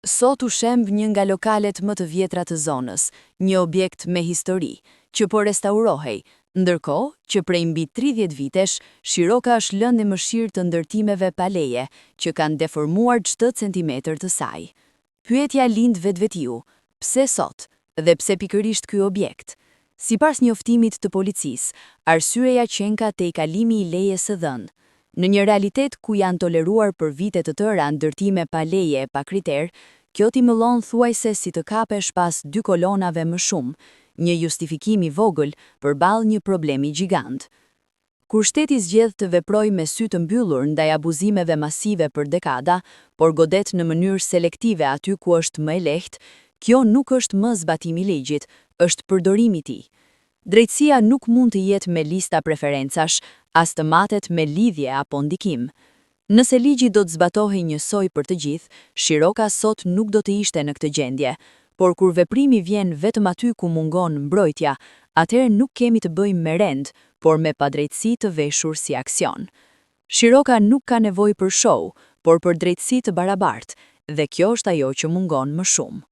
Sot u shemb një nga lokalet më të vjetra të zonës, një objekt me histori, që po restaurohej, ndërkohë që prej mbi 30 vitesh, Shiroka është lënë në mëshirë të ndërtimeve pa leje, që kanë deformuar çdo centimetër të saj. Pyetja lind vetvetiu, pse sot, dhe pse pikërisht ky objekt? Sipas njoftimit të policisë, arsyeja qen ka te kalimi i lejes së dhënë. Në një realitet ku janë toleruar për vite të tëra ndërtime pa leje e pa kriter, kjo timëllon thuajse si të kapesh pas 2 kolonave më shumë, një justifikim i vogël përballë një problemi gjigant. Kur shteti zgjedh të veprojë me sy të mbyllur ndaj abuzimeve masive për dekada, por godet në mënyrë selektive aty ku është më e lehtë, kjo nuk është më zbatimi i ligjit, është përdorimi i tij. Drejtësia nuk mund të jetë me lista preferencash, as të matet me lidhje apo ndikim. Nëse ligji do të zbatohej njësoj për të gjithë, Shiroka sot nuk do të ishte në këtë gjendje, por kur veprimi vjen vetëm aty ku mungon mbrojtja, atëherë nuk kemi të bëjmë me rend, por me padrejtësi të veshur si aksion. Shiroka nuk ka nevojë për show, por për drejtësi të barabartë, dhe kjo është ajo që mungon më shumë.